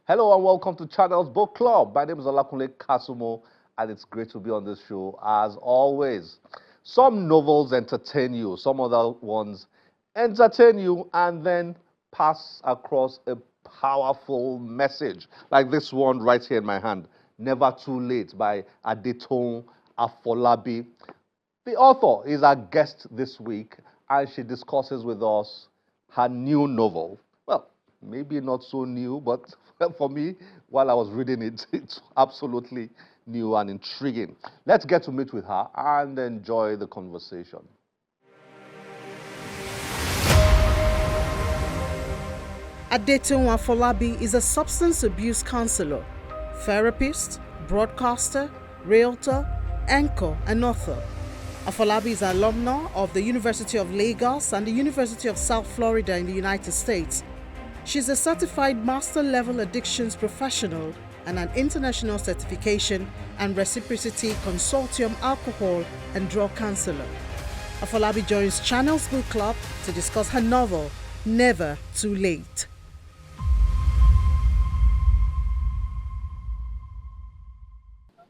Hello and welcome to Channels Book Club. My name is Olakunle Kasumo, and it's great to be on this show as always. Some novels entertain you, some other ones entertain you and then pass across a powerful message, like this one right here in my hand, Never Too Late by Adetoun Afolabi. The author is our guest this week, and she discusses with us her new novel. Well, maybe not so new, but for me, while I was reading it, it's absolutely new and intriguing. Let's get to meet with her and enjoy the conversation. Adetoun Afolabi is a substance abuse counselor, therapist, broadcaster, realtor, anchor, and author. Afolabi is an alumna of the University of Lagos and the University of South Florida in the United States. She's a certified master level addictions professional and an international certification and reciprocity consortium alcohol and drug counselor. Afolabi joins Channels Book Club to discuss her novel, Never Too Late.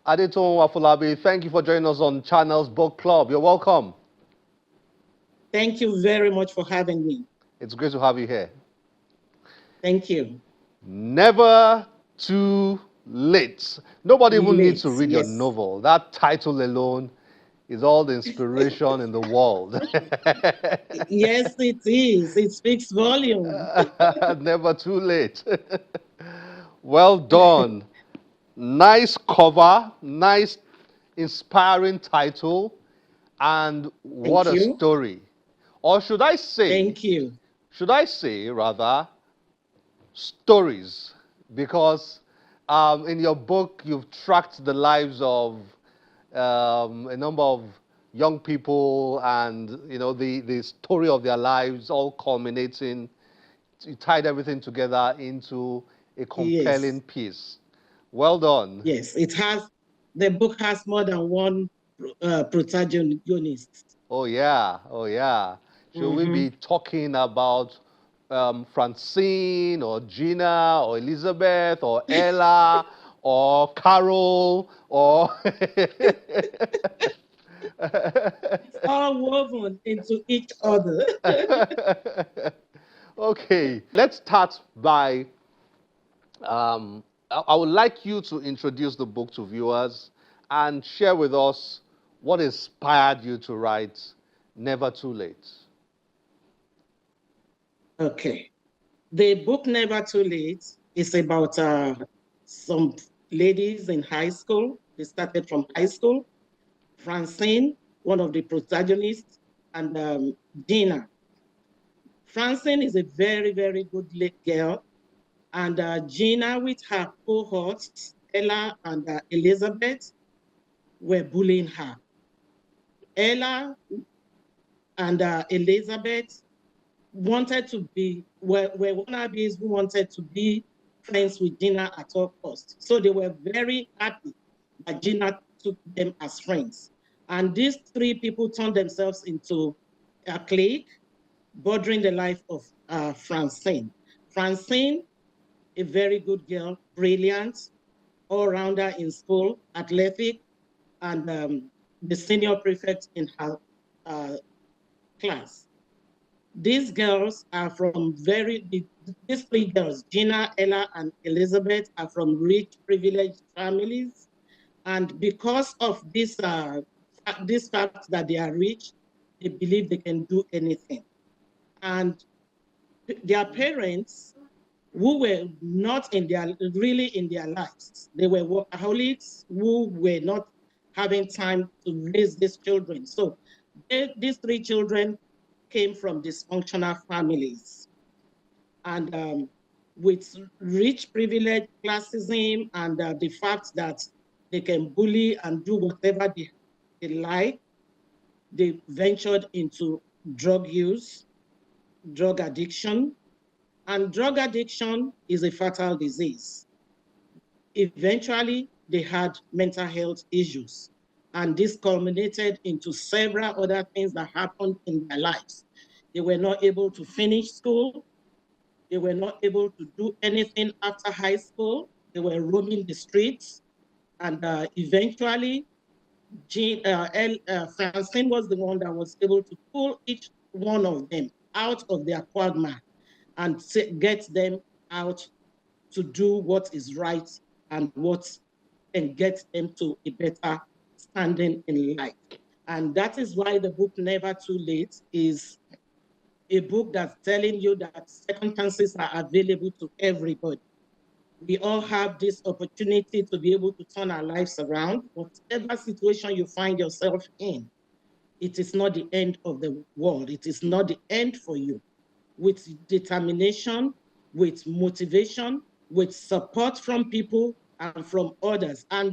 Adetoun Afolabi, thank you for joining us on Channels Book Club. You're welcome. Thank you very much for having me. It's great to have you here. Thank you. Never Too Late. Nobody even needs to read your Yes. novel. That title alone is all the inspiration in the world. Yes, it is. It speaks volume. Never too late. Well done. Nice cover, nice, inspiring title, and what Thank a you. story. Or Thank you. should I say rather, stories, because in your book you've tracked the lives of a number of young people, and the story of their lives all culminating. You tied everything together into a compelling Yes. piece. Well done. Yes. The book has more than one protagonist. Oh yeah, oh yeah. Should we Mm-hmm. be talking about Francine or Gina or Elizabeth or Ella or Carol or It's all woven into each other. Okay, let's start by I would like you to introduce the book to viewers and share with us what inspired you to write Never Too Late. Okay. The book Never Too Late is about some ladies in high school. They started from high school. Francine, one of the protagonists, and Dina. Francine is a very, very good girl. And Gina, with her cohorts, Ella and Elizabeth, were bullying her. Ella and Elizabeth were wannabes who wanted to be friends with Gina at all costs. So they were very happy that Gina took them as friends. And these three people turned themselves into a clique, bordering the life of Francine. Francine, a very good girl, brilliant, all-rounder in school, athletic, and the senior prefect in her class. These girls are from these three girls, Gina, Ella, and Elizabeth, are from rich, privileged families. And because of this fact that they are rich, they believe they can do anything. And their parents, who were not really in their lives, they were workaholics who were not having time to raise these children. So these three children came from dysfunctional families. And with rich privilege, classism, and the fact that they can bully and do whatever they like, they ventured into drug use, drug addiction. And drug addiction is a fatal disease. Eventually, they had mental health issues. And this culminated into several other things that happened in their lives. They were not able to finish school. They were not able to do anything after high school. They were roaming the streets. And eventually, Francine was the one that was able to pull each one of them out of their quagmire and get them out to do what is right and what can get them to a better standing in life. And that is why the book Never Too Late is a book that's telling you that second chances are available to everybody. We all have this opportunity to be able to turn our lives around. Whatever situation you find yourself in, it is not the end of the world. It is not the end for you. With determination, with motivation, with support from people and from others, and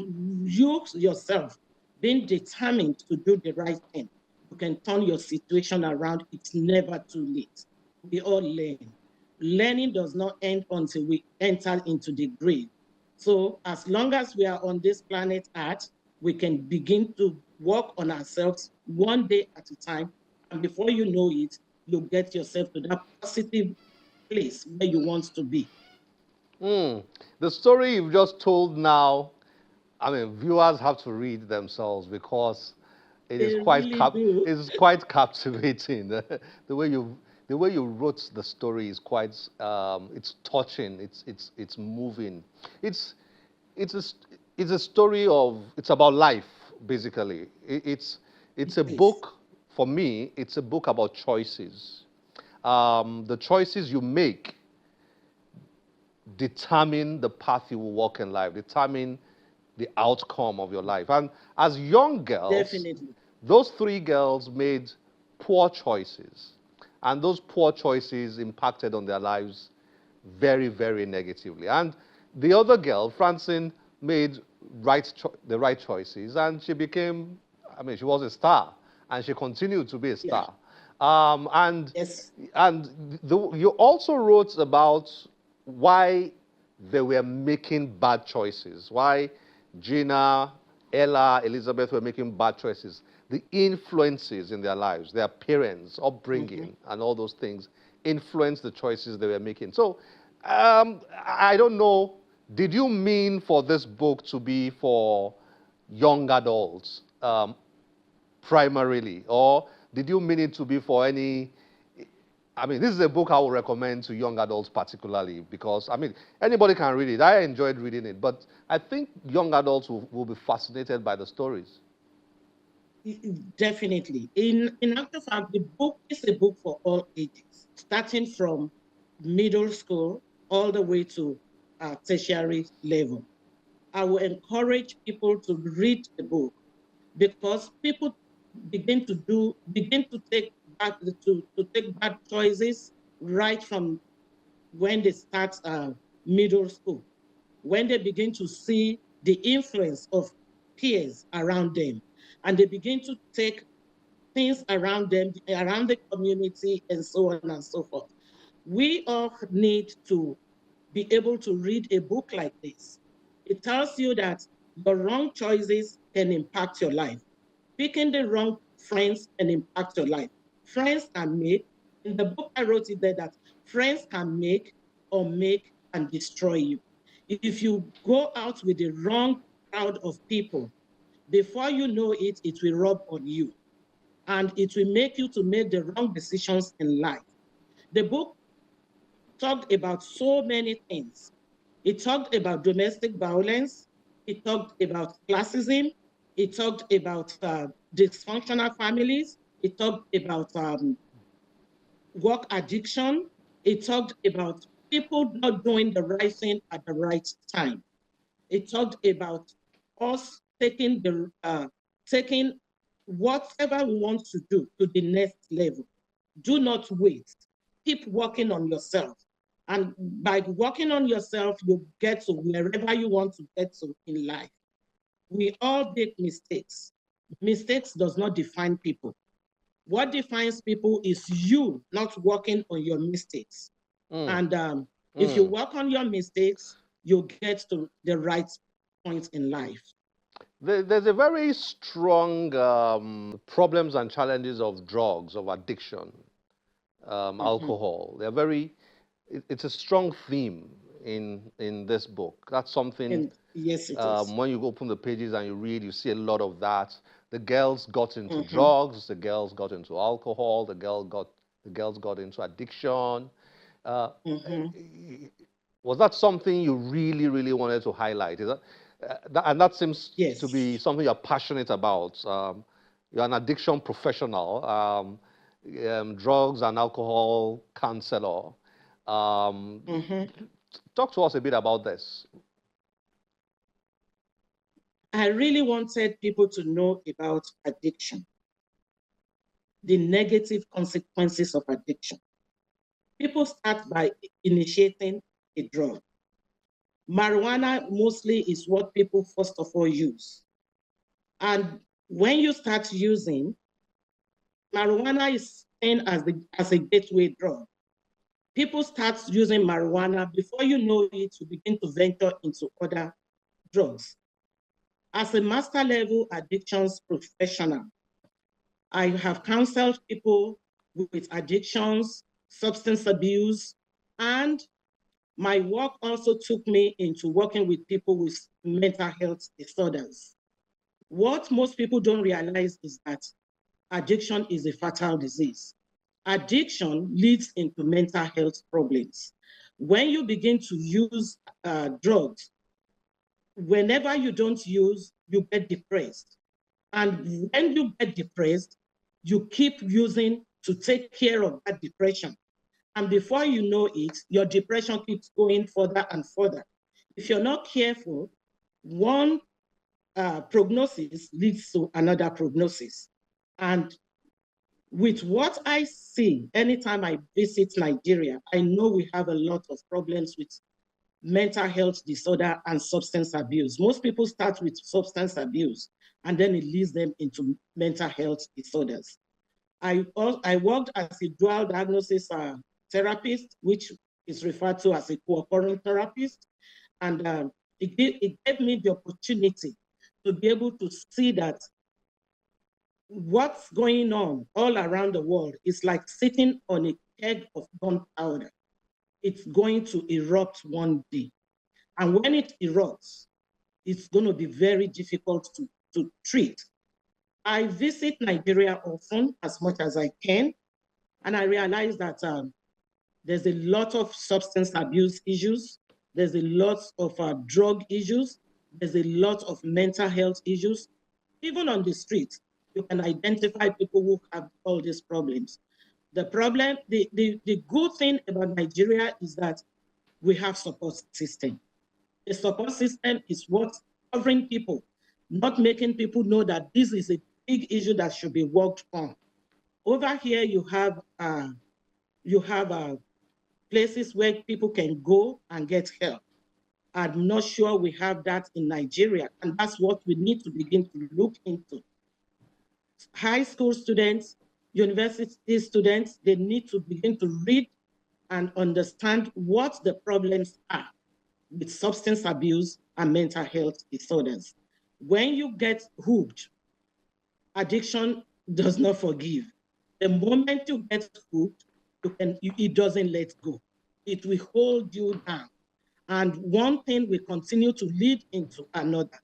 you yourself being determined to do the right thing, you can turn your situation around. It's never too late. We all learn. Learning does not end until we enter into the grave. So as long as we are on this planet Earth, we can begin to work on ourselves one day at a time. And before you know it, you get yourself to that positive place where you want to be. The story you've just told now, I mean, viewers have to read themselves because it is They really do. it is quite captivating. the way you the way you wrote the story is quite it's touching. It's moving. It's it's a it's a story of it's about life basically. It's a Yes. book for me. It's a book about choices. The choices you make determine the path you will walk in life, determine the outcome of your life. And as young girls, Definitely. those three girls made poor choices. And those poor choices impacted on their lives very, very negatively. And the other girl, Francine, made the right choices, and she became, I mean, she was a star, and she continued to be a Yeah. star. Um, and Yes. you also wrote about why they were making bad choices, why Gina, Ella, Elizabeth were making bad choices, the influences in their lives, their parents, Mm-hmm. upbringing, and all those things influenced the choices they were making. So I don't know, did you mean for this book to be for young adults primarily, or did you mean it to be for any? I mean, this is a book I would recommend to young adults particularly because, I mean, anybody can read it. I enjoyed reading it, but I think young adults will be fascinated by the stories. Definitely. In actual fact, the book is a book for all ages, starting from middle school all the way to tertiary level. I will encourage people to read the book because people begin to take take bad choices right from when they start middle school, when they begin to see the influence of peers around them, and they begin to take things around them, around the community, and so on and so forth. We all need to be able to read a book like this. It tells you that the wrong choices can impact your life. Picking the wrong friends can impact your life. Friends can make, in the book I wrote it there that friends can make and destroy you. If you go out with the wrong crowd of people, before you know it, it will rub on you and it will make you to make the wrong decisions in life. The book talked about so many things. It talked about domestic violence. It talked about classism. It talked about dysfunctional families. It talked about work addiction. It talked about people not doing the right thing at the right time. It talked about us taking whatever we want to do to the next level. Do not wait. Keep working on yourself. And by working on yourself, you get to wherever you want to get to in life. We all make mistakes. Mistakes does not define people. What defines people is you not working on your mistakes. Mm, And if you mm. work on your mistakes, you get to the right point in life. There's a very strong problems and challenges of drugs, of addiction, Mm-hmm. alcohol. They're very, it's a strong theme in this book. That's something. And yes, it is. When you open the pages and you read, you see a lot of that. The girls got into Mm-hmm. drugs. The girls got into alcohol. The girls got into addiction. Uh, Mm-hmm. was that something you really, really wanted to highlight? Is and that seems to be Yes. something you're passionate about. You're an addiction professional, drugs and alcohol counselor. Um, Mm-hmm. talk to us a bit about this. I really wanted people to know about addiction, the negative consequences of addiction. People start by initiating a drug. Marijuana mostly is what people first of all use. And when you start using, marijuana is seen as a gateway drug. People start using marijuana, before you know it, you begin to venture into other drugs. As a master level addictions professional, I have counseled people with addictions, substance abuse, and my work also took me into working with people with mental health disorders. What most people don't realize is that addiction is a fatal disease. Addiction leads into mental health problems. When you begin to use drugs, whenever you don't use, you get depressed. And when you get depressed, you keep using to take care of that depression. And before you know it, your depression keeps going further and further. If you're not careful, one prognosis leads to another prognosis. And with what I see, anytime I visit Nigeria, I know we have a lot of problems with mental health disorder and substance abuse. Most people start with substance abuse, and then it leads them into mental health disorders. I worked as a dual diagnosis therapist, which is referred to as a co-occurring therapist. And it gave me the opportunity to be able to see that what's going on all around the world is like sitting on a keg of gunpowder. It's going to erupt one day. And when it erupts, it's going to be very difficult to treat. I visit Nigeria often, as much as I can, and I realize that there's a lot of substance abuse issues. There's a lot of drug issues. There's a lot of mental health issues. Even on the street, you can identify people who have all these problems. The good thing about Nigeria is that we have support system. The support system is what's covering people, not making people know that this is a big issue that should be worked on. Over here, you have places where people can go and get help. I'm not sure we have that in Nigeria, and that's what we need to begin to look into. High school students, university students, they need to begin to read and understand what the problems are with substance abuse and mental health disorders. When you get hooked, addiction does not forgive. The moment you get hooked, it doesn't let go. It will hold you down. And one thing will continue to lead into another.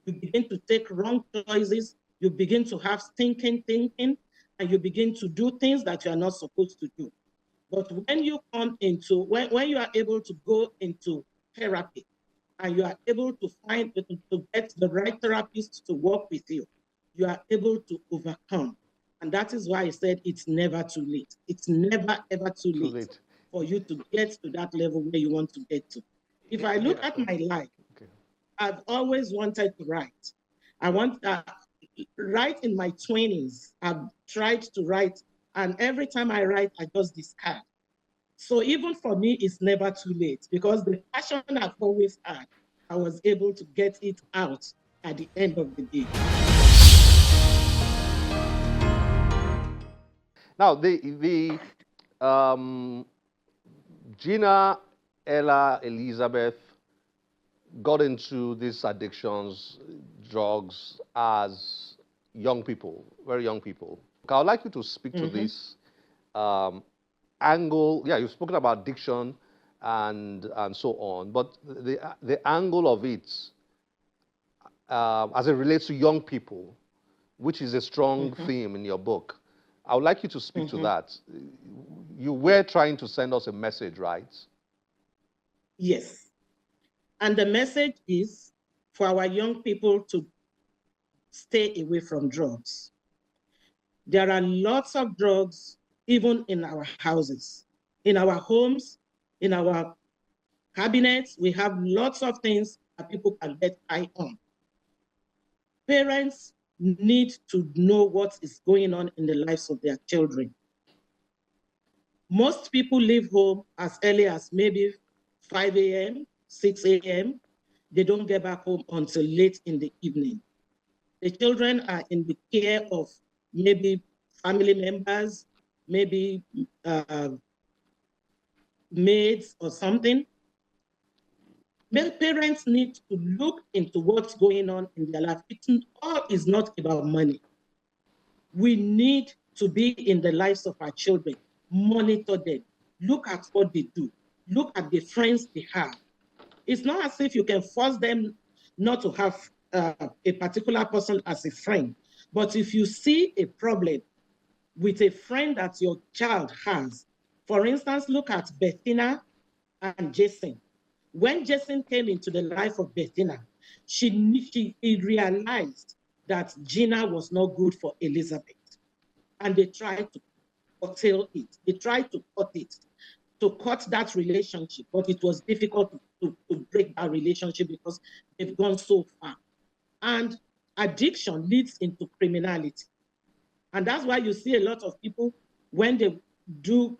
You begin to take wrong choices, you begin to have stinking thinking, and you begin to do things that you are not supposed to do. But when you come into, when you are able to go into therapy, and you are able to get the right therapist to work with you, you are able to overcome. And that is why I said it's never too late. It's never, ever too late for you to get to that level where you want to get to. If I look at my life, I've always wanted to write. I want write in my 20s. I've tried to write, and every time I write, I just discard. So even for me, it's never too late, because the passion I've always had, I was able to get it out at the end of the day. Now, Gina, Ella, Elizabeth got into these addictions, drugs, as young people, very young people. I would like you to speak to this angle. Yeah, you've spoken about addiction and so on. But the angle of it, as it relates to young people, which is a strong theme in your book, I would like you to speak to that. You were trying to send us a message, right? Yes. And the message is for our young people to stay away from drugs. There are lots of drugs, even in our houses, in our homes, in our cabinets. We have lots of things that people can get high on. Parents need to know what is going on in the lives of their children. Most people leave home as early as maybe 5 a.m., 6 a.m. They don't get back home until late in the evening. The children are in the care of maybe family members, maybe maids or something. Parents need to look into what's going on in their life. It all is not about money. We need to be in the lives of our children, monitor them, look at what they do, look at the friends they have. It's not as if you can force them not to have a particular person as a friend. But if you see a problem with a friend that your child has, for instance, look at Bettina and Jason. When Jason came into the life of Bettina, she realized that Gina was not good for Elizabeth. And they tried to curtail it. They tried to cut it, to cut that relationship, but it was difficult to break that relationship because they've gone so far. And addiction leads into criminality. And that's why you see a lot of people when they do,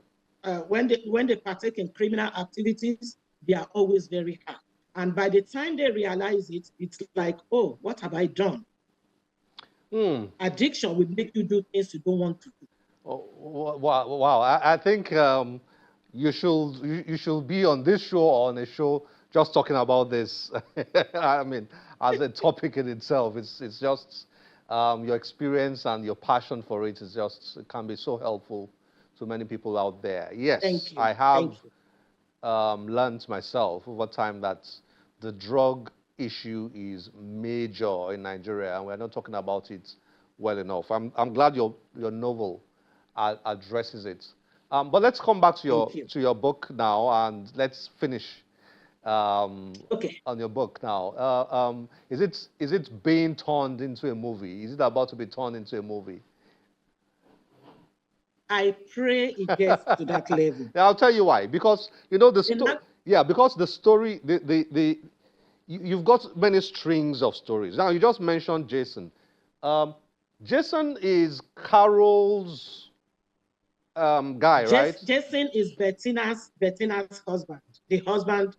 when they partake in criminal activities, they are always very hard. And by the time they realize it, it's like, oh, what have I done? Addiction will make you do things you don't want to do. Oh, wow. I think you should be on this show or on a show just talking about this. I mean, as a topic in itself, it's just your experience and your passion for it is just, it can be so helpful to many people out there. Yes, I have learned myself over time that the drug issue is major in Nigeria, and we're not talking about it well enough. I'm glad your novel addresses it. But let's come back to your book now, and let's finish on your book now. Is it being turned into a movie? Is it about to be turned into a movie? I pray it gets to that level. Yeah, I'll tell you why. Because you know the story. Yeah, because the story, you've got many strings of stories. Now you just mentioned Jason. Jason is Carol's guy, right? Jason is Bettina's husband, the husband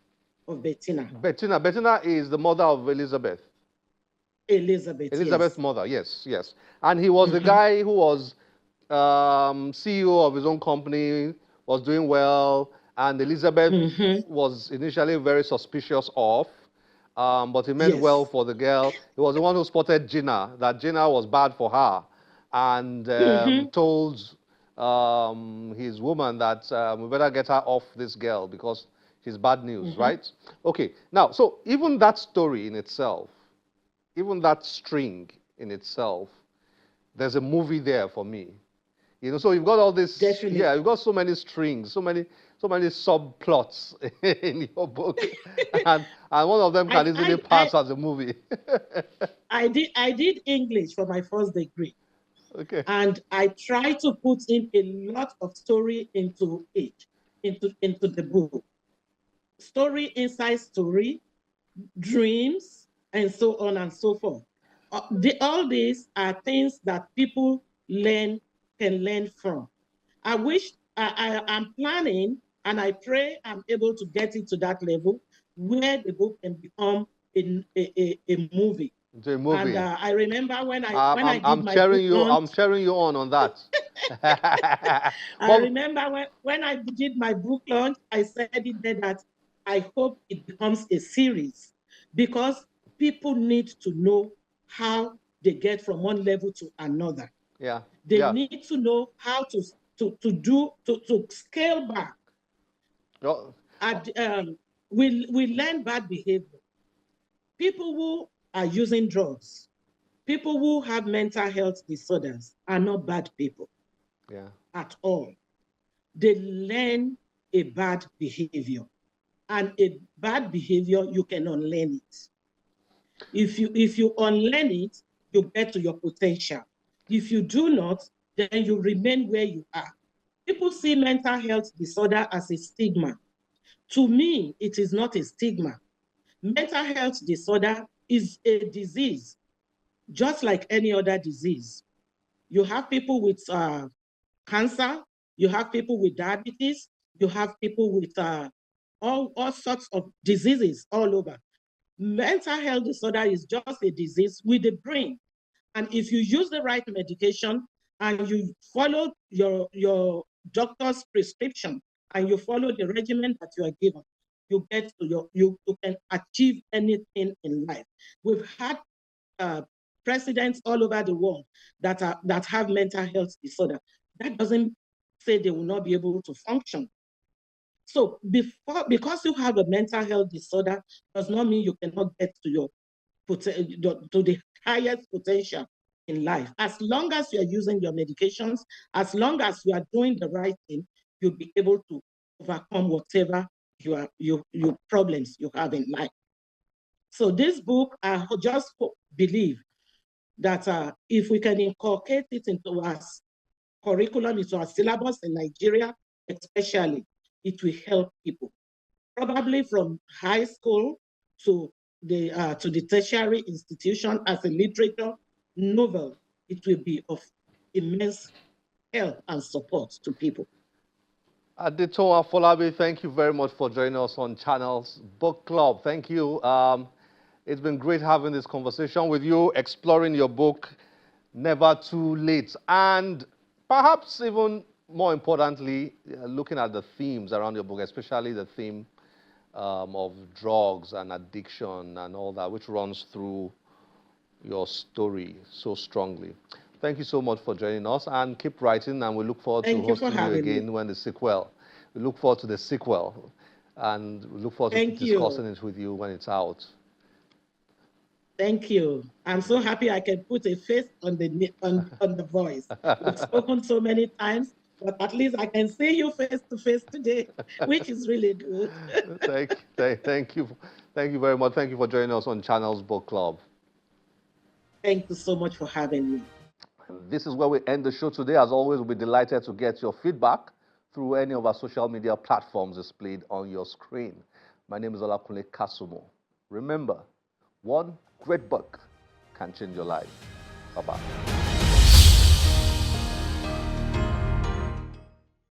of Bettina. Bettina is the mother of Elizabeth. Elizabeth's mother, yes. And he was the guy who was CEO of his own company, was doing well, and Elizabeth was initially very suspicious of, but he meant well for the girl. He was the one who spotted Gina, that Gina was bad for her, and told his woman that we better get her off this girl because she's bad news, right? Okay, now, so even that story in itself, even that string in itself, there's a movie there for me. You know, so you've got all this, you've got so many strings, so many subplots in your book, and one of them can easily pass as a movie. I did English for my first degree. Okay. And I try to put in a lot of story into it, into the book. Story inside story, dreams, and so on and so forth. All these are things that people can learn from. I wish I'm planning, and I pray I'm able to get it to that level where the book can become a movie. The movie. And I remember when I did my book launch. I'm cheering you on that. I remember when I did my book launch, I said it there that I hope it becomes a series because people need to know how they get from one level to another. Yeah. They need to know how to scale back. Well, We learn bad behavior. People who are using drugs, people who have mental health disorders are not bad people at all. They learn a bad behavior. And a bad behavior, you can unlearn it. If you unlearn it, you get to your potential. If you do not, then you remain where you are. People see mental health disorder as a stigma. To me, it is not a stigma. Mental health disorder is a disease, just like any other disease. You have people with cancer, you have people with diabetes, you have people with all sorts of diseases all over. Mental health disorder is just a disease with the brain. And if you use the right medication and you follow your doctor's prescription and you follow the regimen that you are given, you get to you can achieve anything in life. We've had presidents all over the world that have mental health disorder. That doesn't say they will not be able to function. So because you have a mental health disorder does not mean you cannot get to the highest potential in life. As long as you are using your medications, as long as you are doing the right thing, you'll be able to overcome whatever your problems you have in life. So this book, I just believe that if we can inculcate it into our curriculum, into our syllabus in Nigeria, especially, it will help people. Probably from high school to the tertiary institution as a literature novel, it will be of immense help and support to people. Adetoun Afolabi, thank you very much for joining us on Channels Book Club. Thank you. It's been great having this conversation with you, exploring your book, Never Too Late, and perhaps even more importantly, looking at the themes around your book, especially the theme of drugs and addiction and all that, which runs through your story so strongly. Thank you so much for joining us, and keep writing, and we look forward to hosting you again when the sequel. We look forward to the sequel, and we look forward to discussing it with you when it's out. Thank you. I'm so happy I can put a face on the voice. We've spoken so many times, but at least I can see you face to face today, which is really good. Thank you very much. Thank you for joining us on Channels Book Club. Thank you so much for having me. This is where we end the show today. As always, we'll be delighted to get your feedback through any of our social media platforms displayed on your screen. My name is Olakunle Kasumo. Remember, one great book can change your life. Bye-bye.